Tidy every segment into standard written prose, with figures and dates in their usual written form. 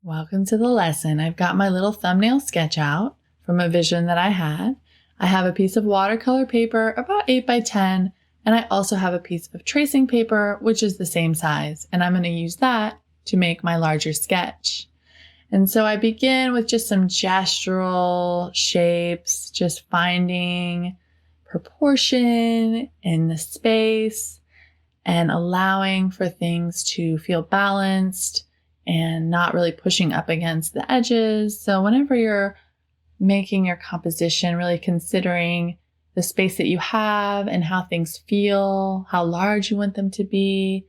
Welcome to the lesson. I've got my little thumbnail sketch out from a vision that I had. I have a piece of watercolor paper about 8 by 10, and I also have a piece of tracing paper, which is the same size, and I'm going to use that to make my larger sketch. And so I begin with just some gestural shapes, just finding proportion in the space and allowing for things to feel balanced and not really pushing up against the edges. So whenever you're making your composition, really considering the space that you have and how things feel, how large you want them to be,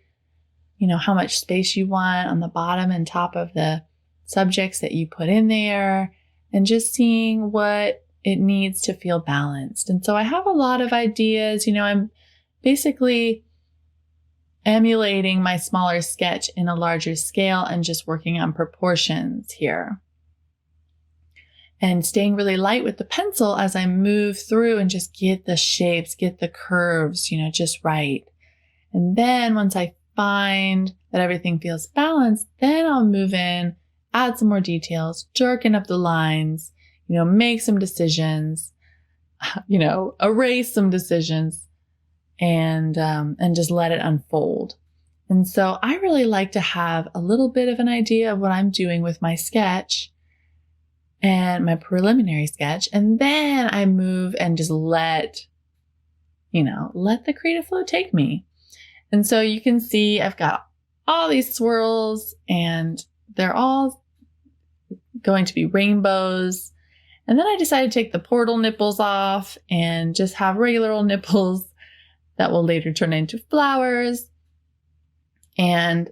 how much space you want on the bottom and top of the subjects that you put in there, and just seeing what it needs to feel balanced. And so I have a lot of ideas. I'm basically emulating my smaller sketch in a larger scale and just working on proportions here. And staying really light with the pencil as I move through and just get the shapes, get the curves, just right. And then once I find that everything feels balanced, then I'll move in, add some more details, darken up the lines, make some decisions, erase some decisions, and just let it unfold. And so I really like to have a little bit of an idea of what I'm doing with my sketch and my preliminary sketch. And then I move and just let the creative flow take me. And so you can see I've got all these swirls and they're all going to be rainbows. And then I decided to take the portal nipples off and just have regular old nipples that will later turn into flowers. And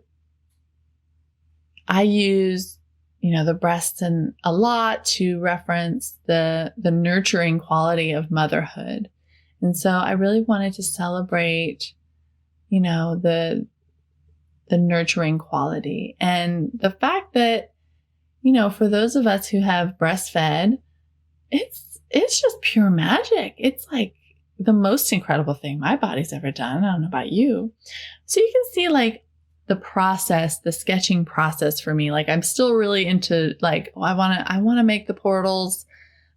I use, the breasts a lot to reference the nurturing quality of motherhood. And so I really wanted to celebrate, the nurturing quality. And the fact that, for those of us who have breastfed, it's just pure magic. It's like the most incredible thing my body's ever done. I don't know about you. So you can see the process, the sketching process for me. I'm still really into I want to make the portals,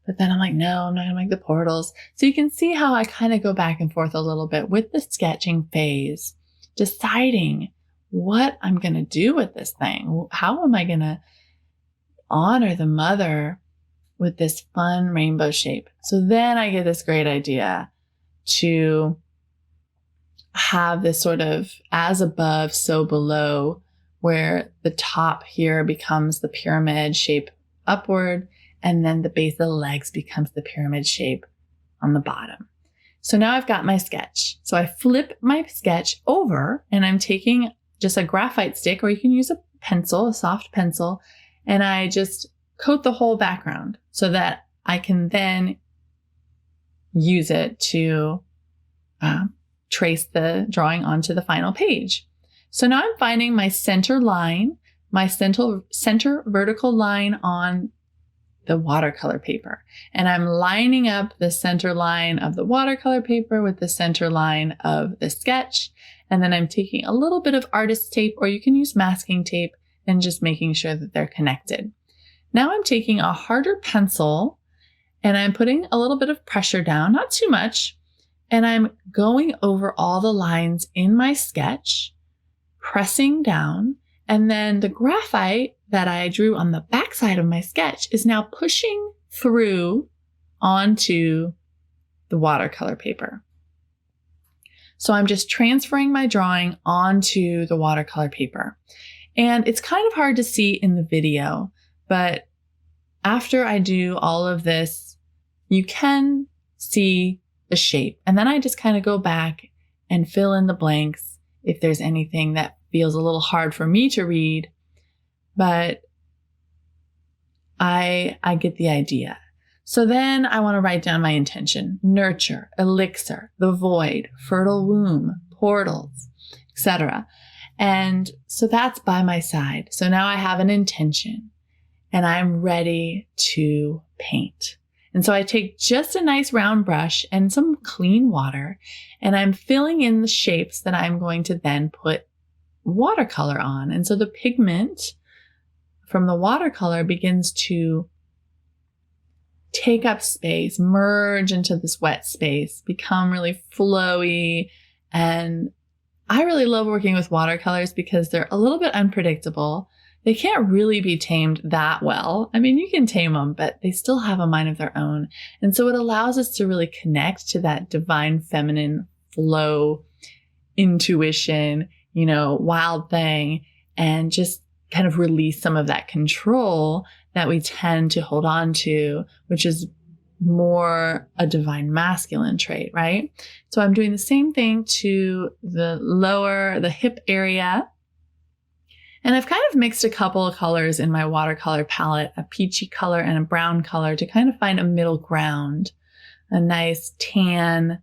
but then I'm like, no, I'm not gonna make the portals. So you can see how I kind of go back and forth a little bit with the sketching phase, deciding what I'm going to do with this thing. How am I going to honor the mother with this fun rainbow shape? So then I get this great idea to have this sort of as above, so below, where the top here becomes the pyramid shape upward, and then the base of the legs becomes the pyramid shape on the bottom. So now I've got my sketch. So I flip my sketch over and I'm taking just a graphite stick, or you can use a pencil, a soft pencil, and I just coat the whole background so that I can then use it to trace the drawing onto the final page. So now I'm finding my center line, my center vertical line on the watercolor paper. And I'm lining up the center line of the watercolor paper with the center line of the sketch. And then I'm taking a little bit of artist's tape, or you can use masking tape, and just making sure that they're connected. Now I'm taking a harder pencil and I'm putting a little bit of pressure down, not too much. And I'm going over all the lines in my sketch, pressing down. And then the graphite that I drew on the backside of my sketch is now pushing through onto the watercolor paper. So I'm just transferring my drawing onto the watercolor paper. And it's kind of hard to see in the video, but after I do all of this, you can see the shape. And then I just kind of go back and fill in the blanks if there's anything that feels a little hard for me to read, but I get the idea. So then I want to write down my intention: nurture, elixir, the void, fertile womb, portals, etc. And so that's by my side. So now I have an intention and I'm ready to paint. And so I take just a nice round brush and some clean water, and I'm filling in the shapes that I'm going to then put watercolor on. And so the pigment from the watercolor begins to take up space, merge into this wet space, become really flowy. And I really love working with watercolors because they're a little bit unpredictable. They can't really be tamed that well. I mean, you can tame them, but they still have a mind of their own. And so it allows us to really connect to that divine feminine flow, intuition, wild thing, and just kind of release some of that control that we tend to hold on to, which is more a divine masculine trait, right? So I'm doing the same thing to the hip area. And I've kind of mixed a couple of colors in my watercolor palette, a peachy color and a brown color, to kind of find a middle ground, a nice tan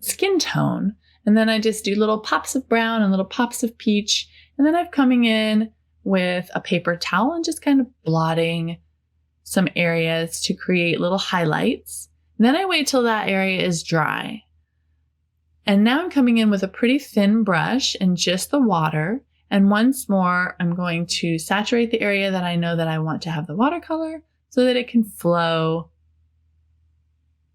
skin tone. And then I just do little pops of brown and little pops of peach. And then I'm coming in with a paper towel and just kind of blotting some areas to create little highlights. And then I wait till that area is dry. And now I'm coming in with a pretty thin brush and just the water. And once more, I'm going to saturate the area that I know that I want to have the watercolor so that it can flow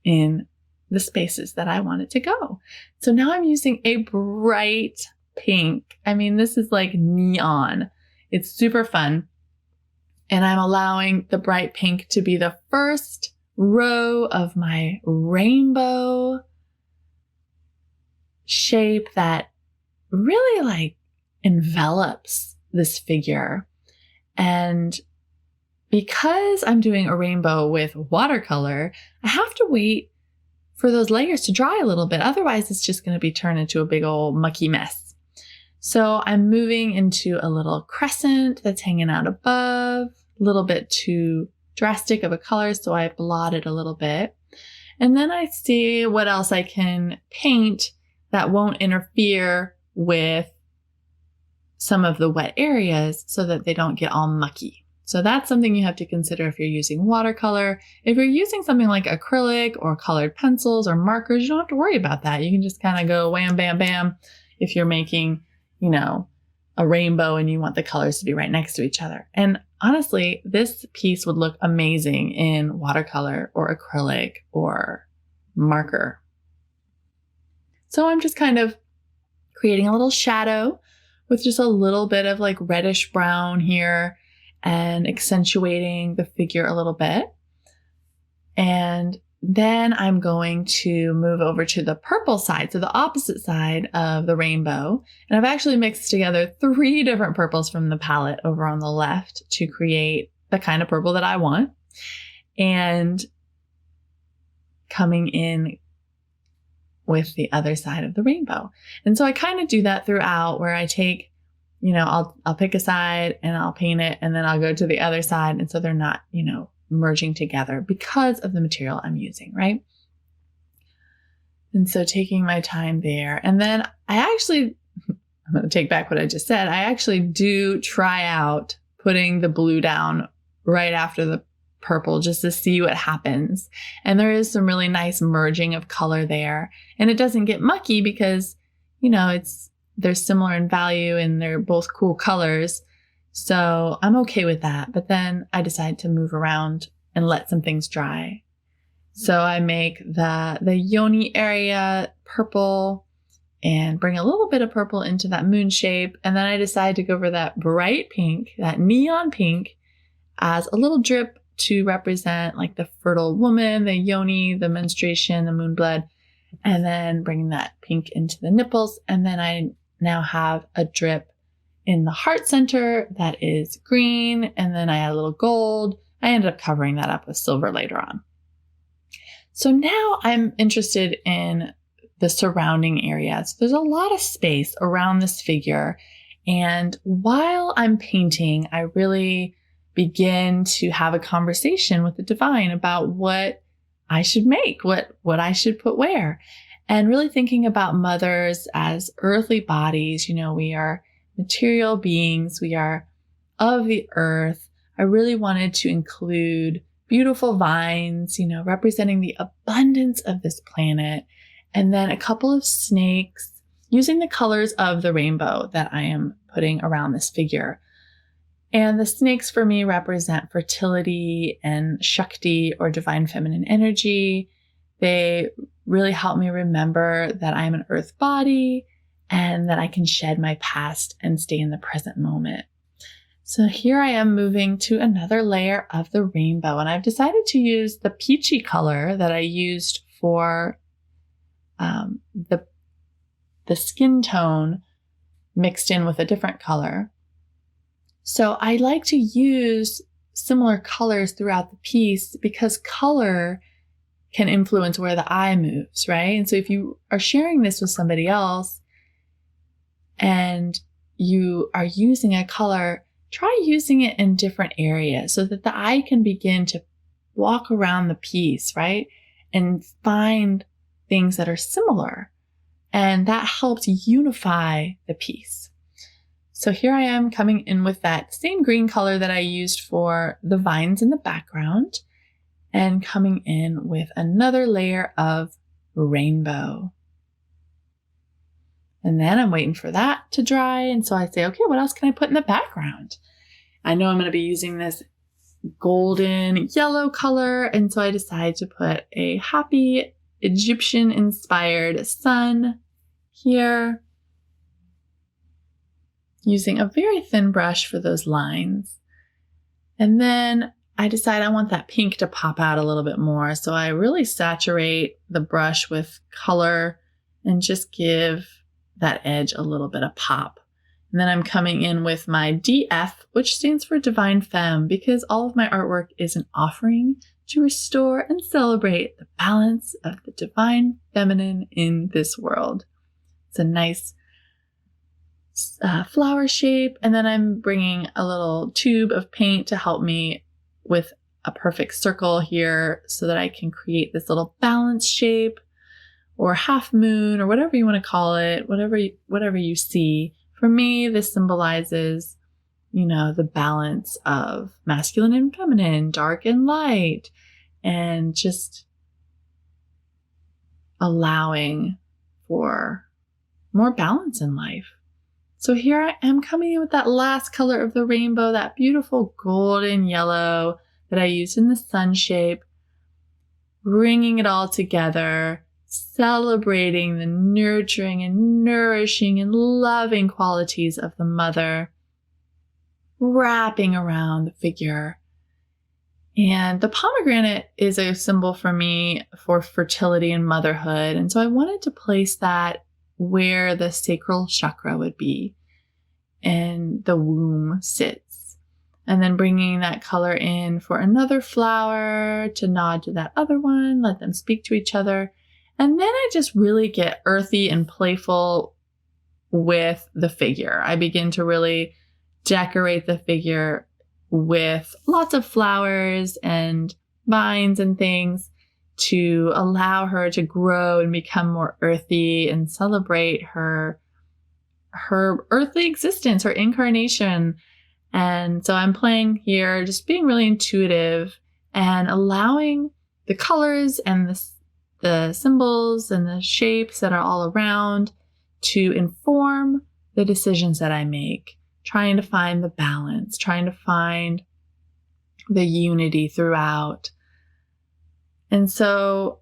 in the spaces that I want it to go. So now I'm using a bright pink. I mean, this is like neon. It's super fun. And I'm allowing the bright pink to be the first row of my rainbow shape that really like envelops this figure. And because I'm doing a rainbow with watercolor, I have to wait for those layers to dry a little bit. Otherwise, it's just going to be turned into a big old mucky mess. So I'm moving into a little crescent that's hanging out above, a little bit too drastic of a color, so I blot it a little bit. And then I see what else I can paint that won't interfere with some of the wet areas so that they don't get all mucky. So that's something you have to consider if you're using watercolor. If you're using something like acrylic or colored pencils or markers, you don't have to worry about that. You can just kind of go wham, bam, bam. If you're making, a rainbow and you want the colors to be right next to each other. And honestly, this piece would look amazing in watercolor or acrylic or marker. So I'm just kind of creating a little shadow with just a little bit of like reddish brown here and accentuating the figure a little bit. And then I'm going to move over to the purple side, so the opposite side of the rainbow. And I've actually mixed together 3 different purples from the palette over on the left to create the kind of purple that I want. And coming in with the other side of the rainbow. And so I kind of do that throughout, where I take, I'll pick a side and I'll paint it, and then I'll go to the other side. And so they're not, merging together because of the material I'm using, right? And so taking my time there. And then I'm going to take back what I just said. I actually do try out putting the blue down right after the purple just to see what happens. And there is some really nice merging of color there. And it doesn't get mucky because, they're similar in value and they're both cool colors. So I'm okay with that. But then I decide to move around and let some things dry. So I make the yoni area purple and bring a little bit of purple into that moon shape. And then I decide to go for that bright pink, that neon pink, as a little drip to represent like the fertile woman, the yoni, the menstruation, the moon blood, and then bringing that pink into the nipples. And then I now have a drip in the heart center that is green, and then I add a little gold. I ended up covering that up with silver later on. So now I'm interested in the surrounding areas. There's a lot of space around this figure, and while I'm painting, I really begin to have a conversation with the divine about what I should make, what I should put where, and really thinking about mothers as earthly bodies. We are material beings. We are of the earth. I really wanted to include beautiful vines, representing the abundance of this planet. And then a couple of snakes using the colors of the rainbow that I am putting around this figure. And the snakes for me represent fertility and Shakti, or divine feminine energy. They really help me remember that I'm an earth body and that I can shed my past and stay in the present moment. So here I am moving to another layer of the rainbow, and I've decided to use the peachy color that I used for the skin tone mixed in with a different color. So I like to use similar colors throughout the piece because color can influence where the eye moves, right? And so if you are sharing this with somebody else and you are using a color, try using it in different areas so that the eye can begin to walk around the piece, right? And find things that are similar. And that helps unify the piece. So here I am coming in with that same green color that I used for the vines in the background, and coming in with another layer of rainbow. And then I'm waiting for that to dry. And so I say, okay, what else can I put in the background? I know I'm going to be using this golden yellow color. And so I decided to put a happy Egyptian inspired sun here, using a very thin brush for those lines. And then I decide I want that pink to pop out a little bit more. So I really saturate the brush with color and just give that edge a little bit of pop. And then I'm coming in with my DF, which stands for Divine Femme, because all of my artwork is an offering to restore and celebrate the balance of the divine feminine in this world. It's a nice flower shape. And then I'm bringing a little tube of paint to help me with a perfect circle here so that I can create this little balance shape or half moon or whatever you want to call it, whatever you see. For me, this symbolizes, the balance of masculine and feminine, dark and light, and just allowing for more balance in life. So here I am coming in with that last color of the rainbow, that beautiful golden yellow that I used in the sun shape, bringing it all together, celebrating the nurturing and nourishing and loving qualities of the mother, wrapping around the figure. And the pomegranate is a symbol for me for fertility and motherhood. And so I wanted to place that where the sacral chakra would be and the womb sits. And then bringing that color in for another flower to nod to that other one, let them speak to each other. And then I just really get earthy and playful with the figure. I begin to really decorate the figure with lots of flowers and vines and things to allow her to grow and become more earthy and celebrate her earthly existence, her incarnation. And so I'm playing here, just being really intuitive and allowing the colors and the symbols and the shapes that are all around to inform the decisions that I make, trying to find the balance, trying to find the unity throughout. And so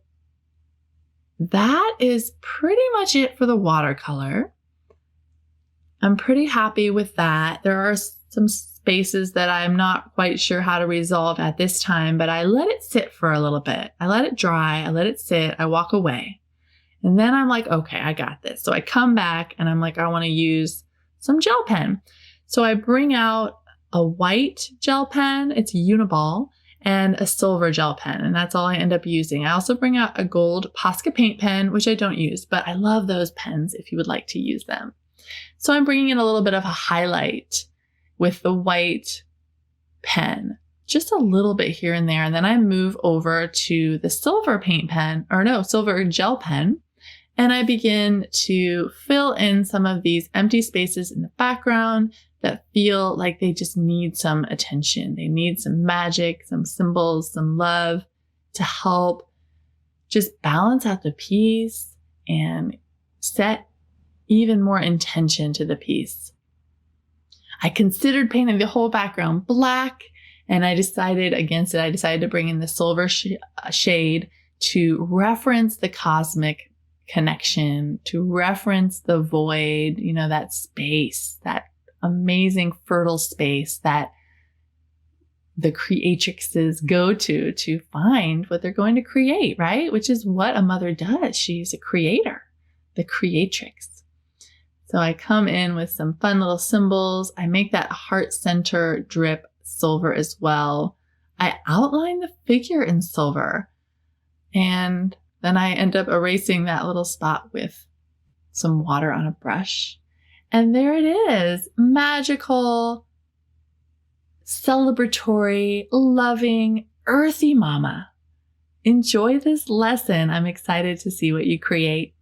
that is pretty much it for the watercolor. I'm pretty happy with that. There are some spaces that I'm not quite sure how to resolve at this time, but I let it sit for a little bit. I let it dry. I let it sit. I walk away. And then I'm like, okay, I got this. So I come back and I'm like, I want to use some gel pen. So I bring out a white gel pen. It's Uniball. And a silver gel pen, and that's all I end up using. I also bring out a gold Posca paint pen, which I don't use, but I love those pens if you would like to use them. So I'm bringing in a little bit of a highlight with the white pen, just a little bit here and there. And then I move over to the silver silver gel pen, and I begin to fill in some of these empty spaces in the background that feel like they just need some attention. They need some magic, some symbols, some love to help just balance out the piece and set even more intention to the piece. I considered painting the whole background black, and I decided against it. I decided to bring in the silver shade to reference the cosmic connection, to reference the void, that space, that amazing fertile space that the creatrixes go to find what they're going to create, right? Which is what a mother does. She's a creator, the creatrix. So I come in with some fun little symbols. I make that heart center drip silver as well. I outline the figure in silver, and then I end up erasing that little spot with some water on a brush. And there it is, magical, celebratory, loving, earthy mama. Enjoy this lesson. I'm excited to see what you create.